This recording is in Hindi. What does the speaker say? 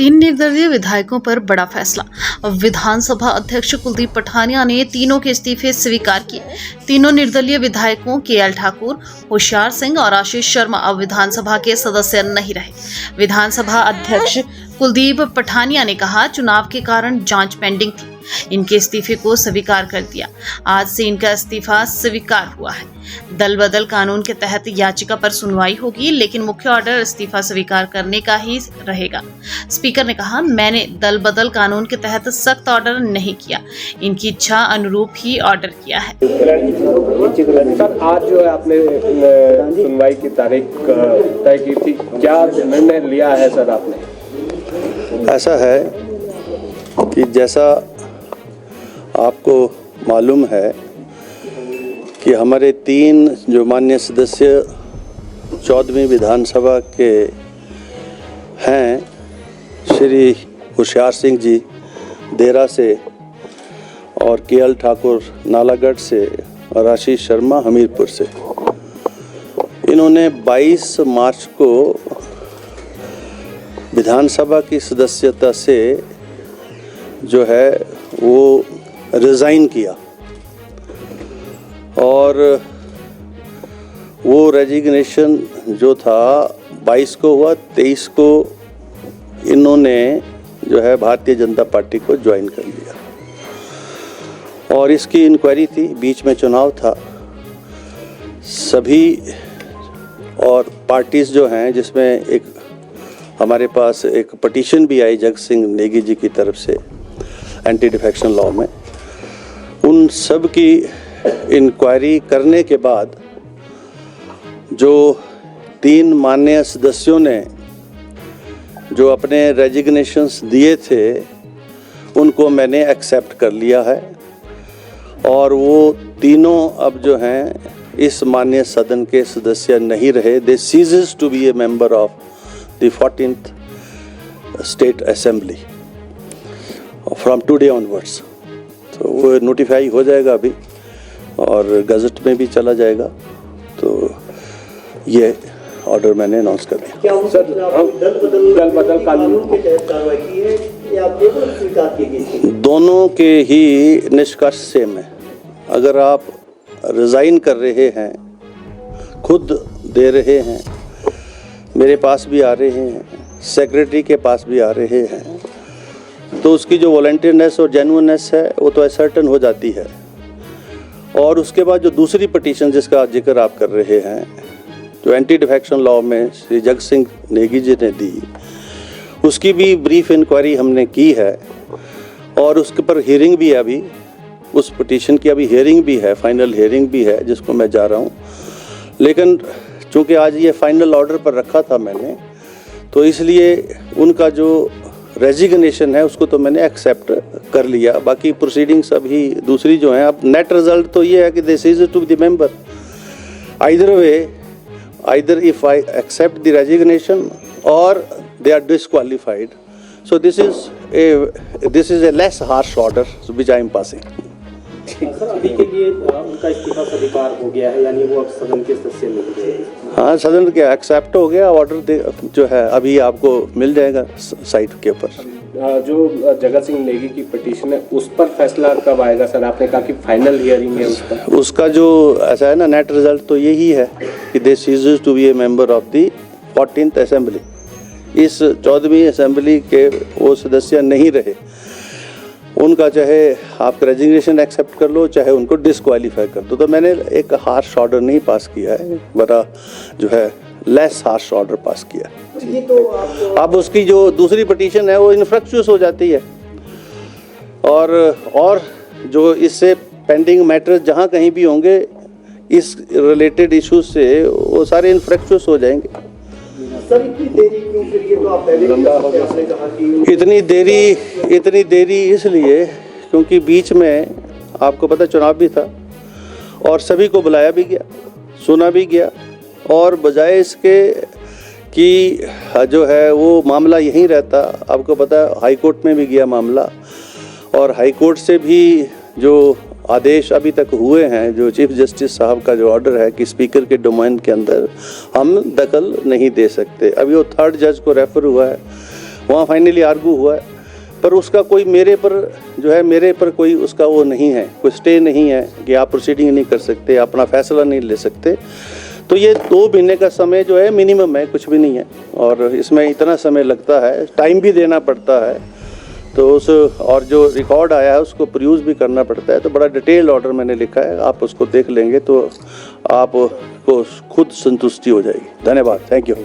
तीन निर्दलीय विधायकों पर बड़ा फैसला। विधानसभा अध्यक्ष कुलदीप पठानिया ने तीनों के इस्तीफे स्वीकार किए। तीनों निर्दलीय विधायकों केएल ठाकुर, होशियार सिंह और आशीष शर्मा अब विधानसभा के सदस्य नहीं रहे। विधानसभा अध्यक्ष कुलदीप पठानिया ने कहा, चुनाव के कारण जांच पेंडिंग थी, इनके इस्तीफे को स्वीकार कर दिया। आज से इनका इस्तीफा स्वीकार हुआ है। दल बदल कानून के तहत याचिका पर सुनवाई होगी, लेकिन मुख्य ऑर्डर इस्तीफा स्वीकार करने का ही रहेगा। स्पीकर ने कहा, मैंने दल बदल कानून के तहत सख्त ऑर्डर नहीं किया, इनकी इच्छा अनुरूप ही ऑर्डर किया है। सर, आज जो है आपने सुनवाई की तारीख तय की थी, क्या निर्णय लिया है सर आपने? ऐसा है कि जैसा आपको मालूम है कि हमारे तीन जो माननीय सदस्य 14वीं विधानसभा के हैं, श्री होशियार सिंह जी देरा से और केएल ठाकुर नालागढ़ से और आशीष शर्मा हमीरपुर से, इन्होंने 22 मार्च को विधानसभा की सदस्यता से जो है वो रिज़ाइन किया और वो रेजिग्नेशन जो था 22 को हुआ। 23 को इन्होंने जो है भारतीय जनता पार्टी को ज्वाइन कर लिया और इसकी इंक्वायरी थी, बीच में चुनाव था। सभी और पार्टीज़ जो हैं, जिसमें एक हमारे पास एक पटिशन भी आई जगत सिंह नेगी जी की तरफ से एंटी डिफेक्शन लॉ में, उन सब की इंक्वायरी करने के बाद जो तीन माननीय सदस्यों ने जो अपने रेजिग्नेशंस दिए थे उनको मैंने एक्सेप्ट कर लिया है और वो तीनों अब जो हैं इस माननीय सदन के सदस्य नहीं रहे। They ceases to be a member of the 14th state assembly from today onwards. तो वो नोटिफाई हो जाएगा अभी और गजट में भी चला जाएगा। तो ये ऑर्डर मैंने अनाउंस कर दिया। क्या सर दल बदल कानून के तहत कार्रवाई की है या दोनों स्वीकार की गई? दोनों के ही निष्कर्ष सेम है। अगर आप रिज़ाइन कर रहे हैं, खुद दे रहे हैं, मेरे पास भी आ रहे हैं, सेक्रेटरी के पास भी आ रहे हैं, तो उसकी जो वॉलंटियरनेस और जेन्युइननेस है वो तो असर्टन हो जाती है। और उसके बाद जो दूसरी पटिशन जिसका जिक्र आप कर रहे हैं, जो एंटी डिफेक्शन लॉ में श्री जगत सिंह नेगी जी ने दी, उसकी भी ब्रीफ इंक्वायरी हमने की है और उसके पर हियरिंग भी है। अभी उस पटिशन की अभी हियरिंग भी है, फाइनल हियरिंग भी है, जिसको मैं जा रहा हूँ। लेकिन चूँकि आज ये फाइनल ऑर्डर पर रखा था मैंने, तो इसलिए उनका जो रेजिग्नेशन है उसको तो मैंने एक्सेप्ट कर लिया। बाकी प्रोसीडिंग्स अभी दूसरी जो हैं, अब नेट रिजल्ट तो ये है कि this is to the member either way, either if I accept the resignation और they are disqualified. So this is a less harsh order which I am passing. Sir, अभी के लिए उनका इस्तीफा स्वीकार हो गया है, यानी वो अब सदन के सदस्य नहीं रहे। हाँ, सदन के एक्सेप्ट हो गया ऑर्डर, जो है अभी आपको मिल जाएगा साइट के ऊपर। जो जगत सिंह नेगी की पिटीशन है उस पर फैसला कब आएगा सर? आपने कहा कि फाइनल हियरिंग है उसका जो ऐसा है ना, नेट रिजल्ट तो यही है कि they ceases to be a member of the 14th assembly. इस 14वीं असेंबली के वो सदस्य नहीं रहे, उनका चाहे आप रेजिग्नेशन एक्सेप्ट कर लो, चाहे उनको डिस्क्वालीफाई कर दो। तो मैंने एक हार्श ऑर्डर नहीं पास किया है, बड़ा जो है लेस हार्श ऑर्डर पास किया। ये तो अब उसकी जो दूसरी पटिशन है वो इनफ्रक्चुअस हो जाती है और जो इससे पेंडिंग मैटर जहाँ कहीं भी होंगे इस रिलेटेड इश्यूज से, वो सारे इनफ्रक्चुअस हो जाएंगे। सर, इतनी देरी क्यों? फिर ये तो आप पहले आपने कहा कि इतनी देरी इसलिए क्योंकि बीच में आपको पता चुनाव भी था और सभी को बुलाया भी गया, सुना भी गया, और बजाय इसके कि जो है वो मामला यहीं रहता, आपको पता हाई कोर्ट में भी गया मामला और हाई कोर्ट से भी जो आदेश अभी तक हुए हैं, जो चीफ जस्टिस साहब का जो ऑर्डर है कि स्पीकर के डोमेन के अंदर हम दखल नहीं दे सकते। अभी वो 3rd जज को रेफर हुआ है वहाँ फाइनली आर्गू हुआ है, पर उसका कोई मेरे पर कोई उसका वो नहीं है, कोई स्टे नहीं है कि आप प्रोसीडिंग नहीं कर सकते, अपना फैसला नहीं ले सकते। तो ये 2 महीने का समय जो है मिनिमम है, कुछ भी नहीं है, और इसमें इतना समय लगता है, टाइम भी देना पड़ता है, तो और जो रिकॉर्ड आया है उसको प्रोड्यूस भी करना पड़ता है। तो बड़ा डिटेल ऑर्डर मैंने लिखा है, आप उसको देख लेंगे तो आपको खुद संतुष्टि हो जाएगी। धन्यवाद, थैंक यू।